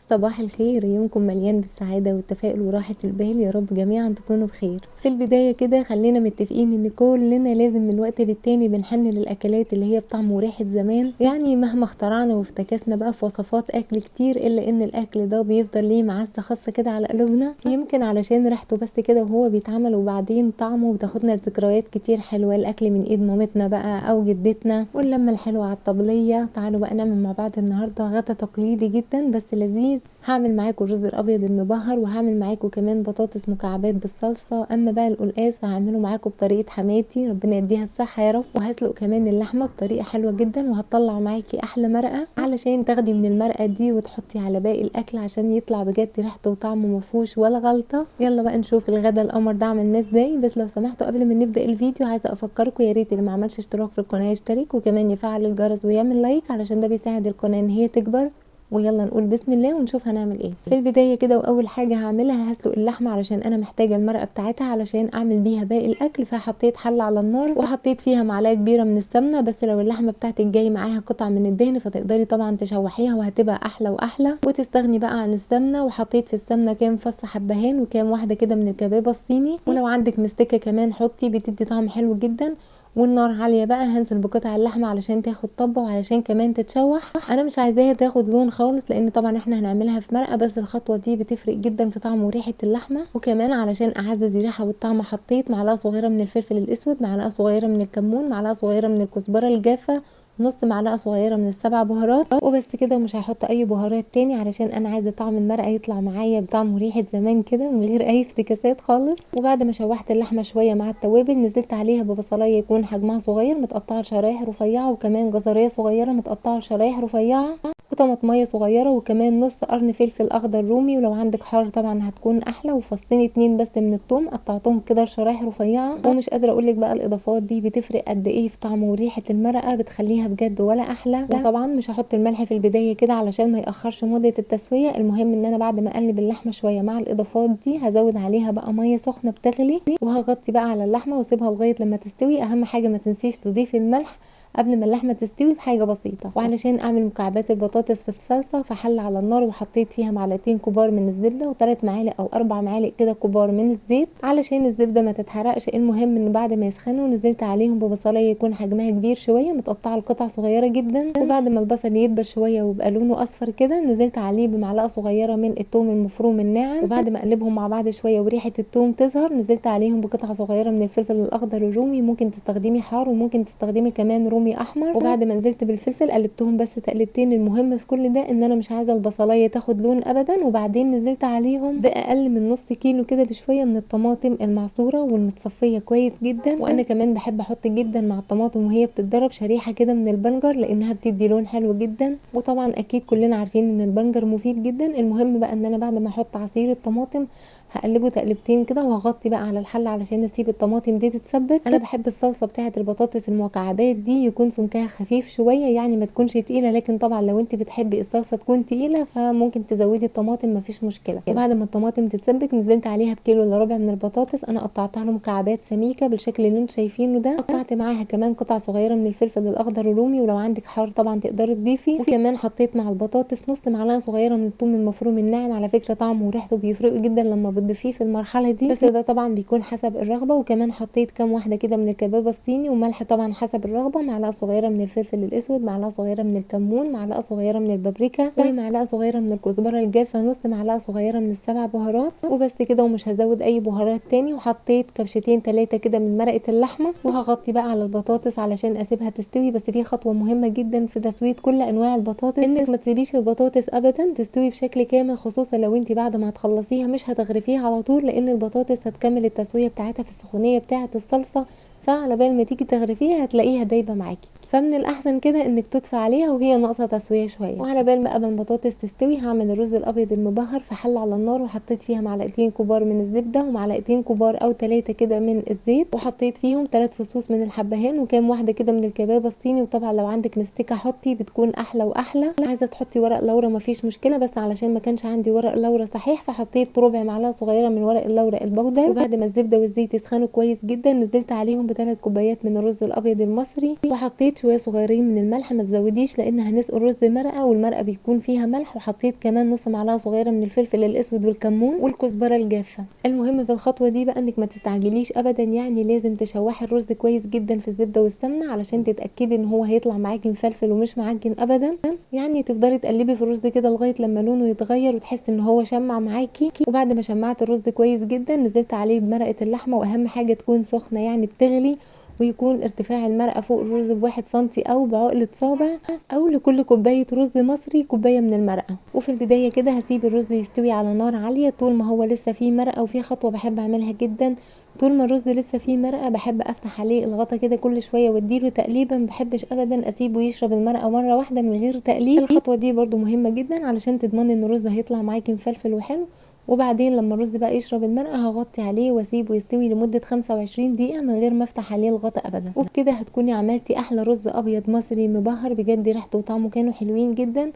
صباح الخير، يومكم مليان بالسعادة والتفاؤل وراحة البال، يا رب جميعا تكونوا بخير. في البداية كده خلينا متفقين ان كلنا لازم من وقت للتاني بنحن للاكلات اللي هي بطعم وريحة زمان. يعني مهما اخترعنا وافتكسنا بقى في وصفات اكل كتير، الا ان الاكل ده بيفضل ليه معزة خاصة كده على قلوبنا، يمكن علشان ريحته بس كده وهو بيتعمل، وبعدين طعمه بتاخدنا لذكريات كتير حلوة. الاكل من ايد مامتنا بقى او جدتنا، واللمة الحلوة على الطبلية. تعالوا بقى نعمل مع بعض النهاردة غدا تقليدي جدا بس لذيذ. هعمل معاكم الرز الابيض المبهر، وهعمل معاكم كمان بطاطس مكعبات بالصلصه. اما بقى القلقاس فهعمله معاكم بطريقه حماتي، ربنا يديها الصحه يا رب. وهسلق كمان اللحمه بطريقه حلوه جدا، وهتطلع معاكي احلى مرقه علشان تاخدي من المرقه دي وتحطي على باقي الاكل عشان يطلع بجد ريحته وطعمه مفهوش ولا غلطه. يلا بقى نشوف الغدا القمر ده عملناه ازاي. بس لو سمحتوا قبل ما نبدا الفيديو عايزه افكركم يا ريت اللي ما عملش اشتراك في القناه يشترك، وكمان يفعل الجرس ويعمل لايك علشان ده بيساعد القناه ان هي تكبر. ويلا نقول بسم الله ونشوف هنعمل ايه. في البدايه كده واول حاجه هعملها هسلق اللحمه علشان انا محتاجه المرقه بتاعتها علشان اعمل بيها باقي الاكل. فحطيت حله على النار وحطيت فيها معلقه كبيره من السمنه، بس لو اللحمه بتاعتك جاي معاها قطع من الدهن فتقدري طبعا تشوحيها وهتبقى احلى واحلى وتستغني بقى عن السمنه. وحطيت في السمنه كام فص حبهان وكام واحده كده من الكبابه الصيني، ولو عندك مستكه كمان حطي، بتدي طعم حلو جدا. والنار عاليه بقى، هنزل بقطع اللحمه علشان تاخد طبه وعلشان كمان تتشوح. انا مش عايزاها تاخد لون خالص لان طبعا احنا هنعملها في مرقه، بس الخطوه دي بتفرق جدا في طعم وريحه اللحمه. وكمان علشان اعزز الريحه والطعم حطيت معلقه صغيره من الفلفل الاسود، معلقه صغيره من الكمون، معلقه صغيره من الكزبره الجافه، نص معلقه صغيره من السبع بهارات، وبس كده. ومش هحط اي بهارات تاني علشان انا عايزه طعم المرقه يطلع معايا بطعم وريحه زمان كده من غير اي افتكاسات خالص. وبعد ما شوحت اللحمه شويه مع التوابل نزلت عليها ببصلايه يكون حجمها صغير متقطعه شرايح رفيعه، وكمان جزريه صغيره متقطعه شرايح رفيعه، وطماطميه صغيره، وكمان نص قرن فلفل اخضر رومي ولو عندك حار طبعا هتكون احلى، وفصين 2 بس من الثوم قطعتهم كده شرايح رفيعه. ومش قادره اقولك بقى الاضافات دي بتفرق قد ايه في طعم وريحه المرقه، بتخليها بجد ولا احلى. وطبعا مش هحط الملح في البدايه كده علشان ما ياخرش مده التسويه. المهم ان انا بعد ما اقلب اللحمه شويه مع الاضافات دي هزود عليها بقى ميه سخنه بتغلي، وهغطي بقى على اللحمه واسيبها لغايه لما تستوي. اهم حاجه ما تنسيش تضيفي الملح قبل ما اللحمه تستوي بحاجه بسيطه. وعلشان اعمل مكعبات البطاطس في الصلصه فحله على النار وحطيت فيها معلقتين كبار من الزبده و3 معالق او 4 معالق كده كبار من الزيت علشان الزبده ما تتحرقش. المهم ان بعد ما يسخنوا نزلت عليهم ببصلايه يكون حجمها كبير شويه متقطعه لقطع صغيره جدا، وبعد ما البصل يدبل شويه ويبقى لونه اصفر كده نزلت عليه بمعلقه صغيره من الثوم المفروم الناعم. وبعد ما اقلبهم مع بعض شويه وريحه الثوم تظهر نزلت عليهم بقطعه صغيره من الفلفل الاخضر الرومي، ممكن تستخدمي حار وممكن تستخدمي كمان رومي احمر. وبعد ما نزلت بالفلفل قلبتهم بس تقلبتين. المهم في كل ده ان انا مش عايزه البصلايه تاخد لون ابدا. وبعدين نزلت عليهم باقل من نص كيلو كده بشويه من الطماطم المعصوره والمتصفيه كويس جدا. وانا كمان بحب احط جدا مع الطماطم وهي بتتضرب شريحه كده من البنجر لانها بتدي لون حلو جدا، وطبعا اكيد كلنا عارفين ان البنجر مفيد جدا. المهم بقى ان انا بعد ما احط عصير الطماطم هقلبه تقلبتين كده وهغطي بقى على الحله علشان اسيب الطماطم دي تتسبك. انا بحب الصلصه بتاعه البطاطس المكعبات دي يكون سمكها خفيف شويه، يعني ما تكونش تقيله، لكن طبعا لو انت بتحبي الصلصه تكون تقيله فممكن تزودي الطماطم مفيش مشكله. وبعد ما الطماطم تتسبك نزلت عليها بكيلو الا ربع من البطاطس، انا قطعتها له مكعبات سميكه بالشكل اللي انتم شايفينه ده. قطعت معاها كمان قطع صغيره من الفلفل الاخضر الرومي، ولو عندك حار طبعا تقدري تضيفي. وكمان حطيت مع البطاطس نص معلقه صغيره من الثوم المفروم الناعم، على فكره طعمه وريحته بيفرقوا جدا لما بتضيفيه في المرحله دي، بس ده طبعا بيكون حسب الرغبه. وكمان حطيت كام واحده كده من الكبابه الصيني، وملح طبعا حسب الرغبه، معلقه صغيره من الفلفل الاسود، معلقه صغيره من الكمون، معلقه صغيره من البابريكا، ومعلقه صغيره من الكزبره الجافه، نص معلقه صغيره من السبع بهارات، وبس كده. ومش هزود اي بهارات تاني. وحطيت كبشتين 3 كده من مرقه اللحمه، وهغطي بقى على البطاطس علشان اسيبها تستوي. بس في خطوه مهمه جدا في تسويه كل انواع البطاطس، انك ما تسيبيش البطاطس ابدا تستوي بشكل كامل، خصوصا لو انت بعد ما هتخلصيها مش هتغرفيها على طول، لان البطاطس هتكمل التسويه بتاعتها في السخونيه بتاعه الصلصه، فعلى بال ما تيجي تغرفيها هتلاقيها دايبه معاكي. فمن الاحسن كده انك تطفي عليها وهي ناقصه تسويه شويه. وعلى بال ما قبل البطاطس تستوي هعمل الرز الابيض المبهر في حله على النار، وحطيت فيها معلقتين كبار من الزبده ومعلقتين كبار او 3 كده من الزيت، وحطيت فيهم 3 فصوص من الحبهان وكام واحده كده من الكباب الصيني. وطبعا لو عندك مستكه حطي بتكون احلى واحلى. عايزه تحطي ورق لورا مفيش مشكله، بس علشان ما كانش عندي ورق لورا صحيح فحطيت ربع معلقه صغيره من ورق اللورا البودر. وبعد ما الزبده والزيت يسخنوا كويس جدا نزلت عليهم ب3 كوبايات من الرز الابيض المصري، وحطيت حطيت شويه صغيرين من الملح، ما تزوديش لان هنسقي الرز مرقه والمرقه بيكون فيها ملح. وحطيت كمان نص معلقه صغيره من الفلفل الاسود والكمون والكزبره الجافه. المهم في الخطوه دي بقى انك ما تستعجليش ابدا، يعني لازم تشوحي الرز كويس جدا في الزبده والسمنه علشان تتاكدي ان هو هيطلع معاكي مفلفل ومش معجن ابدا. يعني تفضلي تقلبي في الرز كده لغايه لما لونه يتغير وتحسي ان هو شمع معاكي. وبعد ما شمعت الرز كويس جدا نزلت عليه بمرقه اللحمه، واهم حاجه تكون سخنه يعني بتغلي، ويكون ارتفاع المرقه فوق الرز ب1 سنتي او بعقله صابع، او لكل كوبايه رز مصري كوبايه من المرقه. وفي البدايه كده هسيب الرز يستوي على نار عاليه طول ما هو لسه فيه مرقه. وفي خطوه بحب اعملها جدا، طول ما الرز لسه فيه مرقه بحب افتح عليه الغطا كده كل شويه واديله تقليبه، ما بحبش ابدا اسيبه يشرب المرقه مره واحده من غير تقليب. الخطوه دي برده مهمه جدا علشان تضمني ان الرز هيطلع معاكي مفلفل وحلو. وبعدين لما الرز بقى يشرب المرقه هغطي عليه واسيبه يستوي لمده 25 دقيقه من غير ما افتح عليه الغطا ابدا. وبكده هتكوني عملتي احلى رز ابيض مصري مبهر، بجد ريحته وطعمه كانوا حلوين جدا.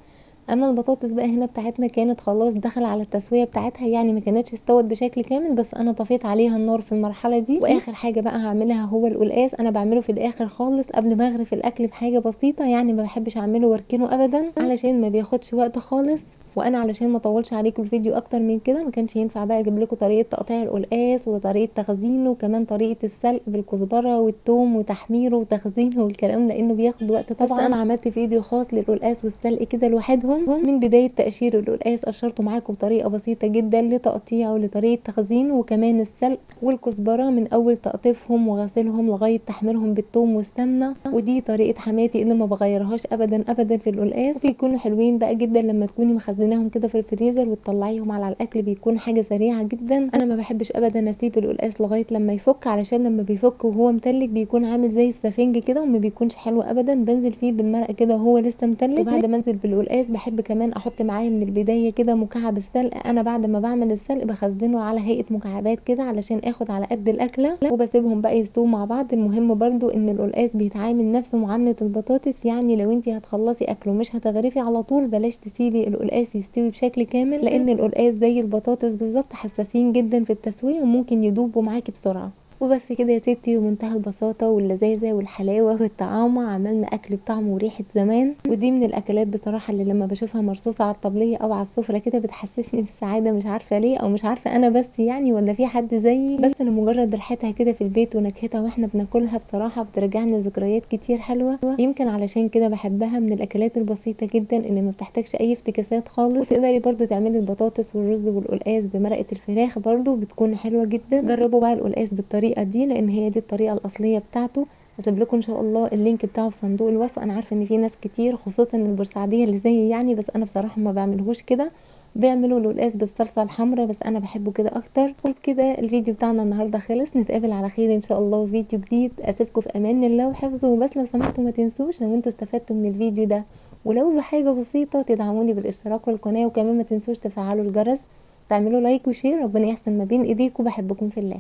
اما البطاطس بقى هنا بتاعتنا كانت خلاص داخله على التسويه بتاعتها، يعني ما كانتش استوت بشكل كامل، بس انا طفيت عليها النار في المرحله دي. واخر حاجه بقى هعملها هو القلقاس. انا بعمله في الاخر خالص قبل ما اغرف الاكل بحاجه بسيطه، يعني ما بحبش اعمله واركنه ابدا علشان ما بياخدش وقت خالص. وانا علشان ما اطولش عليكم الفيديو اكتر من كده ما كانش ينفع بقى اجيب لكم طريقه تقطيع القلقاس وطريقه تخزينه وكمان طريقه السلق بالكزبره والثوم وتحميره وتخزينه والكلام، لانه بياخد وقت طبعا. بس انا عملت فيديو خاص للقلقاس والسلق كده لوحدهم، من بدايه تقشير القلقاس قشرته معاكم بطريقه بسيطه جدا لتقطيعه لطريقه تخزينه، وكمان السلق والكزبره من اول تقطيفهم وغسلهم لغايه تحميرهم بالثوم والسمنه. ودي طريقه حماتي اللي ما بغيرهاش ابدا ابدا في القلقاس، وبيكونوا حلوين بقى جدا لما تكوني مخزناهم كده في الفريزر وتطلعيهم على الاكل، بيكون حاجه سريعه جدا. انا ما بحبش ابدا اسيب القلقاس لغايه لما يفك، علشان لما بيفك وهو متلج بيكون عامل زي السفنج كده وما بيكونش حلو ابدا. بنزل فيه بالمرقه كده وهو لسه متلج. وبعد ما انزل بالقلقاس بحب كمان احط معاه من البدايه كده مكعب السلق. انا بعد ما بعمل السلق بخزنه على هيئه مكعبات كده علشان اخد على قد الاكله، وبسيبهم بقى يستووا مع بعض. المهم برضو ان القلقاس بيتعامل نفس معامله البطاطس، يعني لو انت هتخلصي اكله مش هتغرفي على طول، بلاش تسيبي القلقاس يستوي بشكل كامل، لان القلقاس زي البطاطس بالظبط حساسين جدا في التسويه وممكن يدوبوا معاكي بسرعه. وبس كده يا ستي، ومنتهى البساطة واللذاذة والحلاوة والطعامة عملنا أكل بطعم وريحة زمان. ودي من الأكلات بصراحة اللي لما بشوفها مرصوصة على الطبلية أو على السفرة كده بتحسسني بالسعادة، مش عارفة ليه، أو مش عارفة أنا بس يعني ولا في حد زيي، بس أنا مجرد ريحتها كده في البيت ونكهتها واحنا بناكلها بصراحة بترجعني ذكريات كتير حلوة. يمكن علشان كده بحبها، من الأكلات البسيطة جدا اللي ما بتحتاجش أي افتكاسات خالص. وتقدري برضو تعملي البطاطس والرز والقلقاس بمرقة الفراخ برضو بتكون حلوة جدا. جربوا بقى القلقاس بالطريقة دي لان هي دي الطريقه الاصليه بتاعته. هسيب لكم ان شاء الله اللينك بتاعه في صندوق الوصف. انا عارفه ان في ناس كتير خصوصا البورسعيديه اللي زيي يعني، بس انا بصراحه ما بعملهوش كده، بيعملوا القلقاس بالصلصه الحمراء، بس انا بحبه كده اكتر. وبكده الفيديو بتاعنا النهارده خلص، نتقابل على خير ان شاء الله في فيديو جديد. اسيبكم في امان الله وحفظه. وبس لو سمحتوا ما تنسوش لو انتوا استفدتوا من الفيديو ده ولو بحاجه بسيطه تدعموني بالاشتراك في القناه، وكمان ما تنسوش تفعلوا الجرس، تعملوا لايك وشير. ربنا يحسن ما بين ايديكم، بحبكم في الله.